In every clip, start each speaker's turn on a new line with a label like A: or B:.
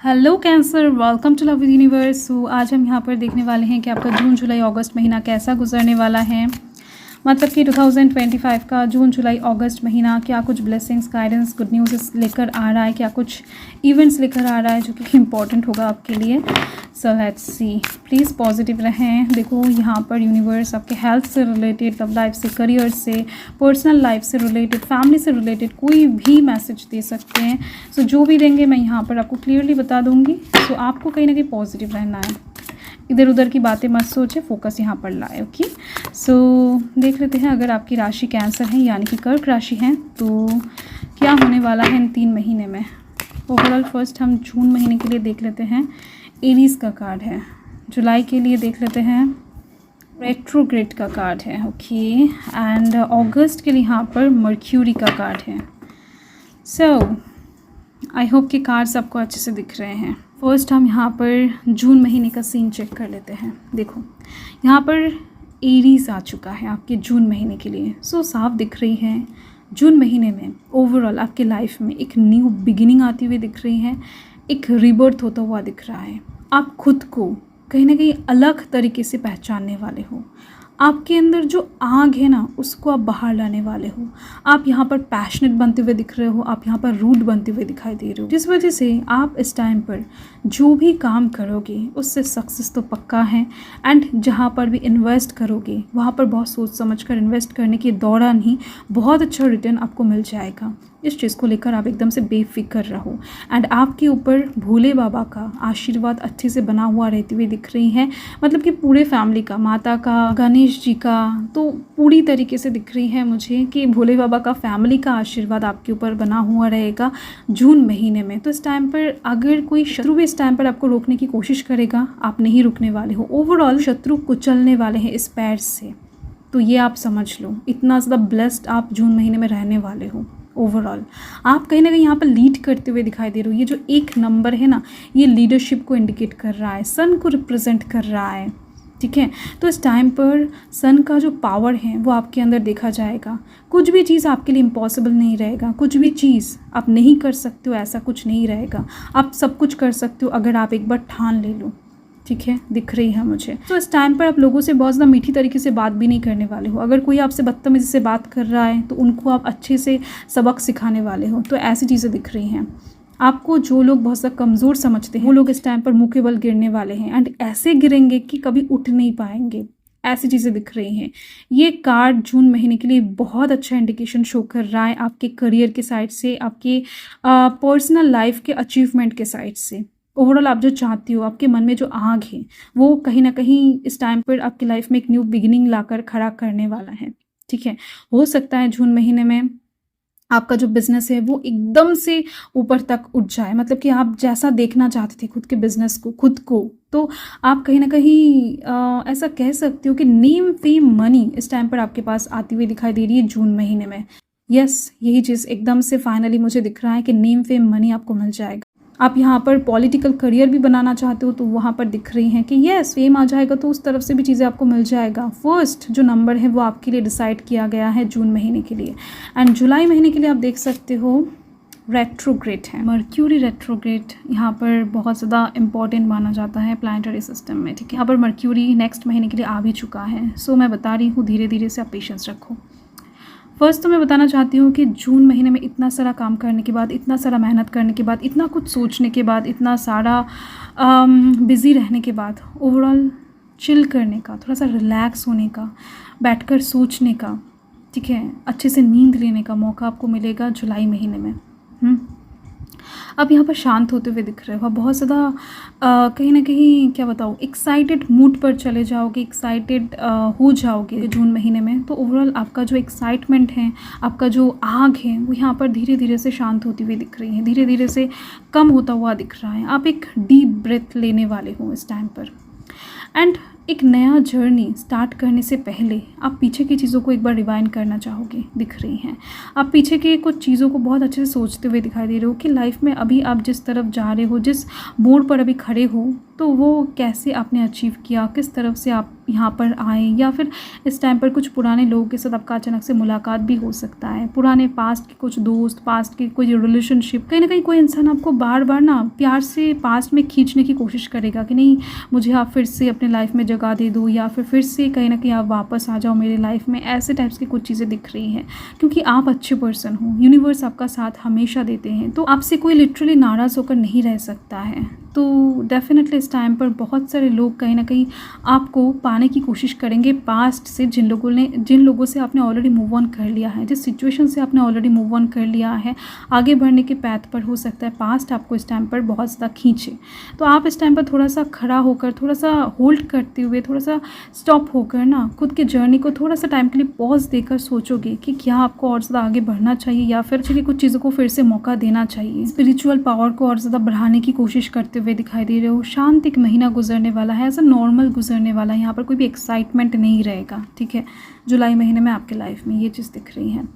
A: Hello Cancer, welcome to love universe. So आज हम यहाँ पर देखने वाले हैं कि आपका जून जुलाई अगस्त महीना कैसा गुजरने वाला है। मतलब कि 2025 का जून जुलाई अगस्त महीना क्या कुछ ब्लेसिंग्स, गाइडेंस, गुड न्यूज़ लेकर आ रहा है, क्या कुछ इवेंट्स लेकर आ रहा है जो कि इम्पॉर्टेंट होगा आपके लिए। So let's see, please positive रहें। देखो यहाँ पर यूनिवर्स आपके हेल्थ से रिलेटेड, लव लाइफ से, करियर से, पर्सनल लाइफ से रिलेटेड, फैमिली से रिलेटेड कोई भी मैसेज दे सकते हैं। सो जो भी देंगे मैं यहाँ पर आपको क्लियरली बता दूँगी। सो आपको कहीं ना कहीं पॉजिटिव रहना है, इधर उधर की बातें मत सोचें, फोकस यहाँ पर लाए। ओके, सो देख लेते हैं अगर आपकी राशि कैंसर है यानी कि कर्क राशि है तो क्या होने वाला है इन 3 महीने में। ओवरऑल फर्स्ट हम जून महीने के लिए देख लेते हैं, एरीज का कार्ड है। जुलाई के लिए देख लेते हैं, रेट्रोग्रेड का कार्ड है। ओके, एंड अगस्त के लिए यहाँ पर मर्क्यूरी का कार्ड है। सो आई होप कि कार्ड्स आपको अच्छे से दिख रहे हैं। फर्स्ट हम यहाँ पर जून महीने का सीन चेक कर लेते हैं। देखो यहाँ पर एरीज आ चुका है आपके जून महीने के लिए। सो साफ दिख रही है जून महीने में ओवरऑल आपके लाइफ में एक न्यू बिगिनिंग आती हुई दिख रही है, एक रीबर्थ होता हुआ दिख रहा है। आप खुद को कहीं ना कहीं अलग तरीके से पहचानने वाले हो। आपके अंदर जो आग है ना उसको आप बाहर लाने वाले हो। आप यहाँ पर पैशनेट बनते हुए दिख रहे हो, आप यहाँ पर रूड बनते हुए दिखाई दे रहे हो, जिस वजह से आप इस टाइम पर जो भी काम करोगे उससे सक्सेस तो पक्का है। एंड जहाँ पर भी इन्वेस्ट करोगे वहाँ पर बहुत सोच समझ कर इन्वेस्ट करने के दौरान ही बहुत अच्छा रिटर्न आपको मिल जाएगा। इस चीज़ को लेकर आप एकदम से बेफिक्र रहो। एंड आपके ऊपर भोले बाबा का आशीर्वाद अच्छे से बना हुआ रहती हुई दिख रही है। मतलब कि पूरे फैमिली का, माता का, गणेश जी का, तो पूरी तरीके से दिख रही है मुझे कि भोले बाबा का, फैमिली का आशीर्वाद आपके ऊपर बना हुआ रहेगा जून महीने में। तो इस टाइम पर अगर कोई शत्रु भी इस टाइम पर आपको रोकने की कोशिश करेगा, आप नहीं रुकने वाले हो। ओवरऑल शत्रु कुचलने वाले हैं इस पैर से, तो ये आप समझ लो। इतना ज़्यादा ब्लेस्ड आप जून महीने में रहने वाले हो। ओवरऑल आप कहीं ना कहीं यहाँ पर लीड करते हुए दिखाई दे रहे हो। ये जो 1 नंबर है ना, ये लीडरशिप को इंडिकेट कर रहा है, सन को रिप्रेजेंट कर रहा है। ठीक है, तो इस टाइम पर सन का जो पावर है वो आपके अंदर देखा जाएगा। कुछ भी चीज़ आपके लिए इम्पॉसिबल नहीं रहेगा, कुछ भी चीज़ आप नहीं कर सकते हो ऐसा कुछ नहीं रहेगा। आप सब कुछ कर सकते हो अगर आप एक बार ठान ले लो। ठीक है, दिख रही है मुझे। तो इस टाइम पर आप लोगों से बहुत ज़्यादा मीठी तरीके से बात भी नहीं करने वाले हो। अगर कोई आपसे बदतमीज़ी से बात कर रहा है तो उनको आप अच्छे से सबक सिखाने वाले हो। तो ऐसी चीज़ें दिख रही हैं। आपको जो लोग बहुत ज़्यादा कमज़ोर समझते हैं वो लोग इस टाइम पर मुँह के बल गिरने वाले हैं, एंड ऐसे गिरेंगे कि कभी उठ नहीं पाएंगे। ऐसी चीज़ें दिख रही हैं। ये कार्ड जून महीने के लिए बहुत अच्छा इंडिकेशन शो कर रहा है आपके करियर के साइड से, आपके पर्सनल लाइफ के अचीवमेंट के साइड से। ओवरऑल आप जो चाहती हो, आपके मन में जो आग है वो कहीं ना कहीं इस टाइम पर आपकी लाइफ में एक न्यू बिगिनिंग लाकर खड़ा करने वाला है। ठीक है, हो सकता है जून महीने में आपका जो बिजनेस है वो एकदम से ऊपर तक उठ जाए। मतलब कि आप जैसा देखना चाहते थे खुद के बिजनेस को, खुद को, तो आप कहीं ना कहीं ऐसा कह सकते हो कि नेम फेम मनी इस टाइम पर आपके पास आती हुई दिखाई दे रही है जून महीने में। यस, यही चीज़ एकदम से फाइनली मुझे दिख रहा है कि नेम फेम मनी आपको मिल जाएगा। आप यहाँ पर पॉलिटिकल करियर भी बनाना चाहते हो तो वहाँ पर दिख रही हैं कि यस, फेम आ जाएगा, तो उस तरफ से भी चीज़ें आपको मिल जाएगा। फर्स्ट जो नंबर है वो आपके लिए डिसाइड किया गया है जून महीने के लिए। एंड जुलाई महीने के लिए आप देख सकते हो रेट्रोग्रेड है, मर्क्यूरी रेट्रोग्रेड यहाँ पर बहुत ज़्यादा इंपॉर्टेंट माना जाता है प्लानिटरी सिस्टम में। ठीक है, यहाँ पर मर्क्यूरी नेक्स्ट महीने के लिए आ भी चुका है। सो मैं बता रही हूँ धीरे धीरे से आप पेशेंस रखो। फर्स्ट तो मैं बताना चाहती हूँ कि जून महीने में इतना सारा काम करने के बाद, इतना सारा मेहनत करने के बाद, इतना कुछ सोचने के बाद, इतना सारा बिज़ी रहने के बाद ओवरऑल चिल करने का, थोड़ा सा रिलैक्स होने का, बैठकर सोचने का, ठीक है, अच्छे से नींद लेने का मौका आपको मिलेगा जुलाई महीने में। अब यहाँ पर शांत होते हुए दिख रहे हो, बहुत ज़्यादा कहीं ना कहीं क्या बताऊँ, एक्साइटेड मूड पर चले जाओगे, एक्साइटेड हो जाओगे जून महीने में। तो ओवरऑल आपका जो एक्साइटमेंट है, आपका जो आग है वो यहाँ पर धीरे धीरे से शांत होती हुई दिख रही है, धीरे धीरे से कम होता हुआ दिख रहा है। आप एक डीप ब्रेथ लेने वाले हो इस टाइम पर। एंड एक नया जर्नी स्टार्ट करने से पहले आप पीछे की चीज़ों को एक बार रिवाइंड करना चाहोगे, दिख रही हैं। आप पीछे के कुछ चीज़ों को बहुत अच्छे से सोचते हुए दिखाई दे रहे हो कि लाइफ में अभी आप जिस तरफ जा रहे हो, जिस मोड़ पर अभी खड़े हो, तो वो कैसे आपने अचीव किया, किस तरफ से आप यहाँ पर आए, या फिर इस टाइम पर कुछ पुराने लोगों के साथ आपका अचानक से मुलाकात भी हो सकता है। पुराने पास्ट के कुछ दोस्त, पास्ट की कोई रिलेशनशिप, कहीं ना कहीं कोई इंसान आपको बार बार ना प्यार से पास्ट में खींचने की कोशिश करेगा कि नहीं मुझे आप फिर से अपने लाइफ में जगह दे दो, या फिर से कहीं ना कहीं आप वापस आ जाओ मेरे लाइफ में। ऐसे टाइप्स की कुछ चीज़ें दिख रही हैं क्योंकि आप अच्छे पर्सन हो, यूनिवर्स आपका साथ हमेशा देते हैं, तो आपसे कोई लिटरली नाराज़ होकर नहीं रह सकता है। तो डेफिनेटली इस टाइम पर बहुत सारे लोग कहीं ना कहीं आपको पाने की कोशिश करेंगे पास्ट से, जिन लोगों से आपने ऑलरेडी मूव ऑन कर लिया है, जिस सिचुएशन से आपने ऑलरेडी मूव ऑन कर लिया है, आगे बढ़ने के पैथ पर हो सकता है पास्ट आपको इस टाइम पर बहुत ज़्यादा खींचे। तो आप इस टाइम पर थोड़ा सा खड़ा होकर, थोड़ा सा होल्ड करते हुए, थोड़ा सा स्टॉप होकर ना खुद के जर्नी को थोड़ा सा टाइम के लिए पॉज देकर सोचोगे कि क्या आपको और ज़्यादा आगे बढ़ना चाहिए, या फिर चलिए कुछ चीज़ों को फिर से मौका देना चाहिए। स्पिरिचुअल पावर को और ज़्यादा बढ़ाने की कोशिश करते हुए दिखाई दे रहे हो। शांत एक महीना गुजरने वाला है, ऐसा नॉर्मल गुजरने वाला है, यहाँ पर कोई भी एक्साइटमेंट नहीं रहेगा, ठीक है। जुलाई महीने में आपके लाइफ में ये चीज़ दिख रही है।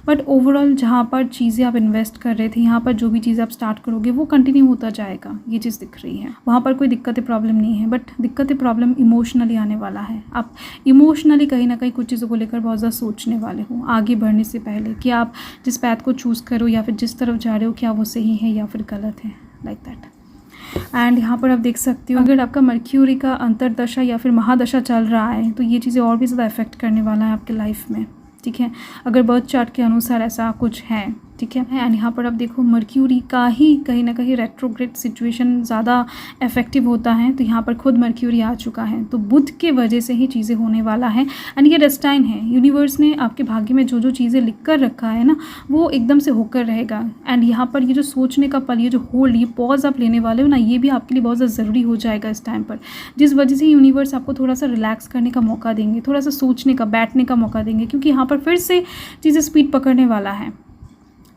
A: बट ओवरऑल जहाँ पर चीज़ें आप इन्वेस्ट कर रहे थे, यहाँ पर जो भी चीज़ें आप स्टार्ट करोगे वो कंटिन्यू होता जाएगा, ये चीज़ दिख रही है। वहाँ पर कोई दिक्कतें प्रॉब्लम नहीं है, बट दिक्कतें प्रॉब्लम इमोशनली आने वाला है। आप इमोशनली कहीं ना कहीं कुछ चीज़ों को लेकर बहुत ज़्यादा सोचने वाले हो आगे बढ़ने से पहले, कि आप जिस पैथ को चूज़ करो या फिर जिस तरफ जा रहे हो क्या वो सही है या फिर गलत है, लाइक दैट। एंड यहाँ पर आप देख सकते हो अगर आपका मर्क्यूरी का अंतरदशा या फिर महादशा चल रहा है तो ये चीज़ें और भी ज़्यादा इफेक्ट करने वाला है आपके लाइफ में, ठीक है, अगर बर्थ चार्ट के अनुसार ऐसा कुछ है, ठीक है। एंड यहाँ पर आप देखो मर्क्यूरी का ही कहीं ना कहीं रेट्रोग्रेड सिचुएशन ज़्यादा इफेक्टिव होता है, तो यहाँ पर खुद मर्क्यूरी आ चुका है, तो बुध के वजह से ही चीज़ें होने वाला है। एंड ये डेस्टाइन है, यूनिवर्स ने आपके भाग्य में जो जो चीज़ें लिख कर रखा है ना वो एकदम से होकर रहेगा। एंड यहाँ पर ये जो सोचने का पल, ये जो होल्ड, ये पॉज आप लेने वाले हो ना, ये भी आपके लिए बहुत ज़्यादा ज़रूरी हो जाएगा इस टाइम पर, जिस वजह से यूनिवर्स आपको थोड़ा सा रिलैक्स करने का मौका देंगे, थोड़ा सा सोचने का, बैठने का मौका देंगे, क्योंकि यहाँ पर फिर से चीज़ें स्पीड पकड़ने वाला है,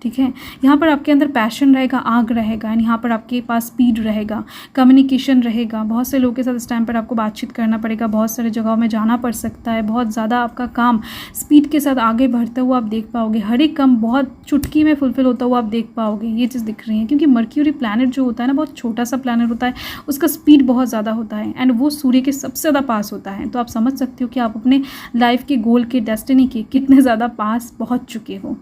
A: ठीक है। यहाँ पर आपके अंदर पैशन रहेगा, आग रहेगा, एंड यहाँ पर आपके पास स्पीड रहेगा, कम्युनिकेशन रहेगा। बहुत से लोगों के साथ इस टाइम पर आपको बातचीत करना पड़ेगा, बहुत सारे जगहों में जाना पड़ सकता है, बहुत ज़्यादा आपका काम स्पीड के साथ आगे बढ़ता हुआ आप देख पाओगे, हर एक काम बहुत चुटकी में फुलफिल होता हुआ आप देख पाओगे, ये चीज़ दिख रही है। क्योंकि मर्क्यूरी प्लैनेट जो होता है ना बहुत छोटा सा प्लैनेट होता है, उसका स्पीड बहुत ज़्यादा होता है, एंड वो सूर्य के सबसे ज़्यादा पास होता है। तो आप समझ सकते हो कि आप अपने लाइफ के गोल के, डेस्टिनी के कितने ज़्यादा पास पहुँच चुके हो।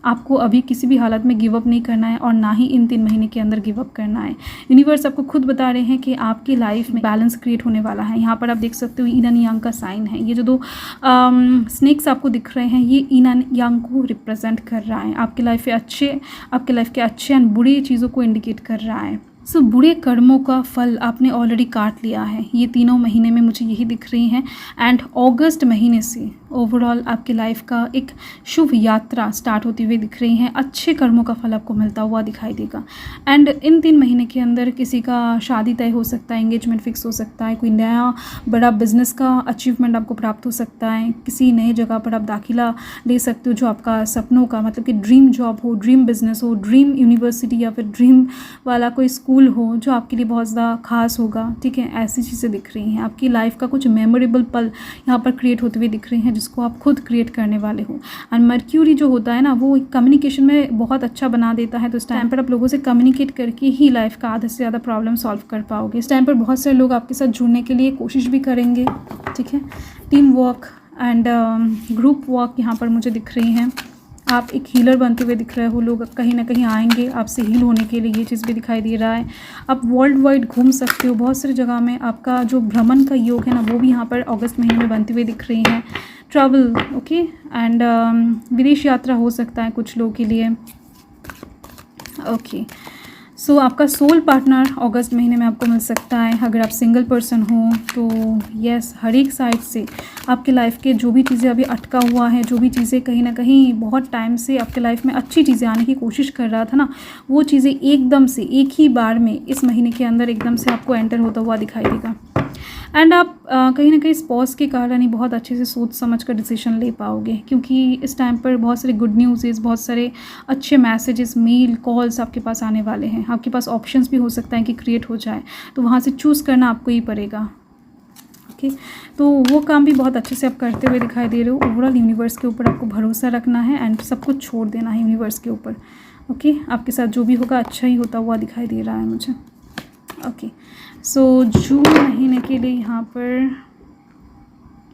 A: आपको अभी किसी भी हालत में गिव अप नहीं करना है, और ना ही इन 3 महीने के अंदर गिव अप करना है। यूनिवर्स आपको खुद बता रहे हैं कि आपकी लाइफ में बैलेंस क्रिएट होने वाला है। यहाँ पर आप देख सकते हो ईन एंड यांग का साइन है, ये जो 2 स्नेक्स आपको दिख रहे हैं ये ईन एंड यांग को रिप्रेजेंट कर रहा है। आपके लाइफ के अच्छे एंड बुरी चीज़ों को इंडिकेट कर रहा है। सो बुरे कर्मों का फल आपने ऑलरेडी काट लिया है, ये 3 महीने में मुझे यही दिख रही हैं। एंड अगस्त महीने से ओवरऑल आपकी लाइफ का एक शुभ यात्रा स्टार्ट होती हुई दिख रही है, अच्छे कर्मों का फल आपको मिलता हुआ दिखाई देगा। एंड इन 3 महीने के अंदर किसी का शादी तय हो सकता है, एंगेजमेंट फिक्स हो सकता है, कोई नया बड़ा बिजनेस का अचीवमेंट आपको प्राप्त हो सकता है, किसी नए जगह पर आप दाखिला ले सकते हो जो आपका सपनों का, मतलब कि ड्रीम जॉब हो, ड्रीम बिजनेस हो, ड्रीम यूनिवर्सिटी या फिर ड्रीम वाला कोई स्कूल हो जो आपके लिए बहुत ज़्यादा खास होगा, ठीक है। ऐसी चीज़ें दिख रही हैं, आपकी लाइफ का कुछ मेमोरेबल पल यहाँ पर क्रिएट होते हुए दिख रहे हैं जिसको आप खुद क्रिएट करने वाले हो। एंड मर्क्यूरी जो होता है ना वो कम्युनिकेशन में बहुत अच्छा बना देता है, तो इस टाइम पर आप लोगों से कम्युनिकेट करके ही लाइफ का आधे से ज़्यादा प्रॉब्लम सॉल्व कर पाओगे। इस टाइम पर बहुत सारे लोग आपके साथ जुड़ने के लिए कोशिश भी करेंगे, ठीक है। Team work and group work यहाँ पर मुझे दिख रही हैं। आप एक हीलर बनते हुए दिख रहे हो, लोग कहीं ना कहीं आएंगे आपसे हील होने के लिए, ये चीज़ भी दिखाई दे रहा है। आप वर्ल्ड वाइड घूम सकते हो, बहुत सारी जगह में आपका जो भ्रमण का योग है ना वो भी यहाँ पर अगस्त महीने में बनती हुई दिख रही हैं। ट्रैवल, ओके, एंड विदेश यात्रा हो सकता है कुछ लोगों के लिए, ओके। सो आपका सोल पार्टनर अगस्त महीने में आपको मिल सकता है। अगर आप सिंगल पर्सन हो तो यस, हर एक साइड से आपके लाइफ के जो भी चीज़ें अभी अटका हुआ है, जो भी चीज़ें कहीं ना कहीं बहुत टाइम से आपके लाइफ में अच्छी चीज़ें आने की कोशिश कर रहा था ना, वो चीज़ें एकदम से एक ही बार में इस महीने के अंदर एकदम से आपको एंटर होता हुआ दिखाई देगा। एंड आप कहीं ना कहीं इस पॉज के कारण ही बहुत अच्छे से सोच समझ कर डिसीजन ले पाओगे, क्योंकि इस टाइम पर बहुत सारे गुड न्यूज़, बहुत सारे अच्छे मैसेजेस, मेल, कॉल्स आपके पास आने वाले हैं। आपके पास ऑप्शंस भी हो सकता है कि क्रिएट हो जाए, तो वहाँ से चूज़ करना आपको ही पड़ेगा, ओके। तो वो काम भी बहुत अच्छे से आप करते हुए दिखाई दे रहे हो। ओवरऑल यूनिवर्स के ऊपर आपको भरोसा रखना है एंड सब कुछ छोड़ देना है यूनिवर्स के ऊपर, ओके। आपके साथ जो भी होगा अच्छा ही होता हुआ दिखाई दे रहा है मुझे, ओके। सो जून महीने के लिए यहाँ पर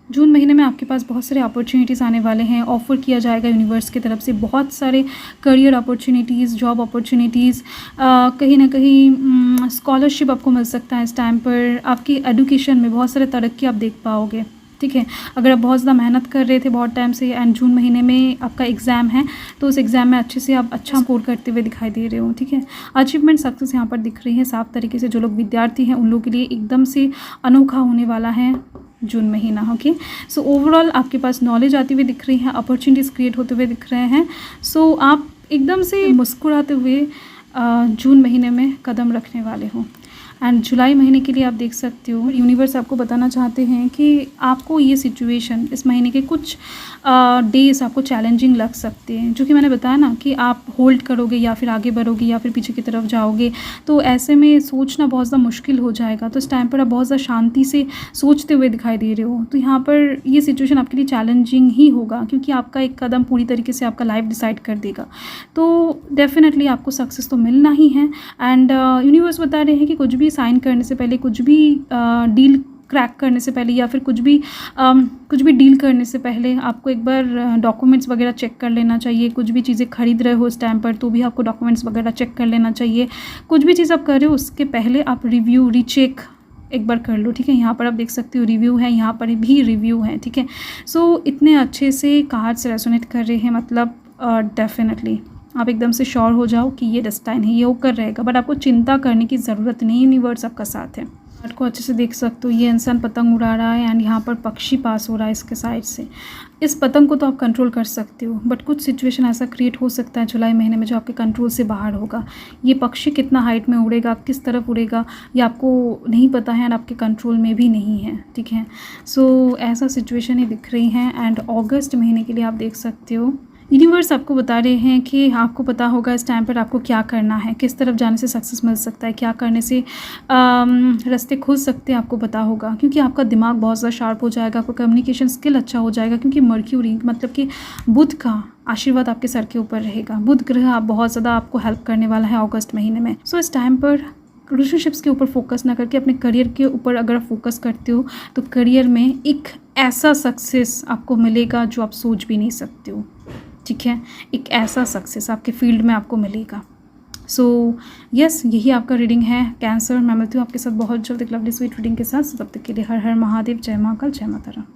A: जून महीने में आपके पास बहुत सारे अपॉर्चुनिटीज़ आने वाले हैं, ऑफ़र किया जाएगा यूनिवर्स की तरफ से बहुत सारे करियर अपॉर्चुनिटीज़, जॉब अपॉर्चुनिटीज़, कहीं ना कहीं स्कॉलरशिप आपको मिल सकता है इस टाइम पर। आपकी एजुकेशन में बहुत सारे तरक्की आप देख पाओगे, ठीक है। अगर आप बहुत ज़्यादा मेहनत कर रहे थे बहुत टाइम से एंड जून महीने में आपका एग्ज़ाम है, तो उस एग्ज़ाम में अच्छे से आप अच्छा स्कोर करते हुए दिखाई दे रहे हो, ठीक है। अचीवमेंट सक्सेस यहाँ पर दिख रही है साफ तरीके से। जो लोग विद्यार्थी हैं उन लोगों के लिए एकदम से अनोखा होने वाला है जून महीना, ओके। सो ओवरऑल आपके पास नॉलेज आती हुई दिख रही है, अपॉर्चुनिटीज़ क्रिएट होते हुए दिख रहे हैं। सो आप एकदम से मुस्कुराते हुए जून महीने में कदम रखने वाले हो। एंड जुलाई महीने के लिए आप देख सकते हो यूनिवर्स आपको बताना चाहते हैं कि आपको ये सिचुएशन इस महीने के कुछ डेज़ आपको चैलेंजिंग लग सकते हैं। जो कि मैंने बताया ना कि आप होल्ड करोगे या फिर आगे बढ़ोगे या फिर पीछे की तरफ जाओगे, तो ऐसे में सोचना बहुत ज़्यादा मुश्किल हो जाएगा। तो इस टाइम पर आप बहुत ज़्यादा शांति से सोचते हुए दिखाई दे रहे हो। तो यहाँ पर ये सिचुएशन आपके लिए चैलेंजिंग ही होगा, क्योंकि आपका एक कदम पूरी तरीके से आपका लाइफ डिसाइड कर देगा। तो डेफिनेटली आपको सक्सेस तो मिलना ही है। एंड यूनिवर्स बता रहे हैं कि कुछ भी साइन करने से पहले, कुछ भी डील क्रैक करने से पहले या फिर कुछ भी डील करने से पहले आपको एक बार डॉक्यूमेंट्स वगैरह चेक कर लेना चाहिए। कुछ भी चीज़ें खरीद रहे हो इस टाइम पर तो भी आपको डॉक्यूमेंट्स वगैरह चेक कर लेना चाहिए। कुछ भी चीज़ आप कर रहे हो उसके पहले आप रिव्यू रीचेक एक बार कर लो, ठीक है। यहाँ पर आप देख सकते हो रिव्यू है, यहाँ पर भी रिव्यू है, ठीक है। सो इतने अच्छे से कार्ड्स रेजोनेट कर रहे हैं, मतलब डेफिनेटली आप एकदम से श्योर हो जाओ कि ये डेस्टाइन है, ये होकर रहेगा। बट आपको चिंता करने की ज़रूरत नहीं, यूनिवर्स आपका साथ है। आपको अच्छे से देख सकते हो ये इंसान पतंग उड़ा रहा है एंड यहाँ पर पक्षी पास हो रहा है इसके साइड से। इस पतंग को तो आप कंट्रोल कर सकते हो, बट कुछ सिचुएशन ऐसा क्रिएट हो सकता है जुलाई महीने में जो आपके कंट्रोल से बाहर होगा। ये पक्षी कितना हाइट में उड़ेगा, किस तरफ उड़ेगा, ये आपको नहीं पता है एंड आपके कंट्रोल में भी नहीं है, ठीक है। सो ऐसा सिचुएशन ही दिख रही है। एंड अगस्त महीने के लिए आप देख सकते हो यूनिवर्स आपको बता रहे हैं कि आपको पता होगा इस टाइम पर आपको क्या करना है, किस तरफ जाने से सक्सेस मिल सकता है, क्या करने से रास्ते खुल सकते हैं, आपको पता होगा। क्योंकि आपका दिमाग बहुत ज़्यादा शार्प हो जाएगा, आपका कम्युनिकेशन स्किल अच्छा हो जाएगा, क्योंकि मर्क्यूरी मतलब कि बुध का आशीर्वाद आपके सर के ऊपर रहेगा। बुध ग्रह आप बहुत ज़्यादा आपको हेल्प करने वाला है अगस्त महीने में। सो इस टाइम पर रिलेशनशिप्स के ऊपर फोकस ना करके अपने करियर के ऊपर अगर आप फोकस करते हो तो करियर में एक ऐसा सक्सेस आपको मिलेगा जो आप सोच भी नहीं सकते हो, ठीक है। एक ऐसा सक्सेस आपके फील्ड में आपको मिलेगा। सो यस, यही आपका रीडिंग है कैंसर। मैं मिलती हूँ आपके साथ बहुत जल्द एक लवली स्वीट रीडिंग के साथ। तब तक के लिए हर हर महादेव, जय महाकाल, जय माता रानी।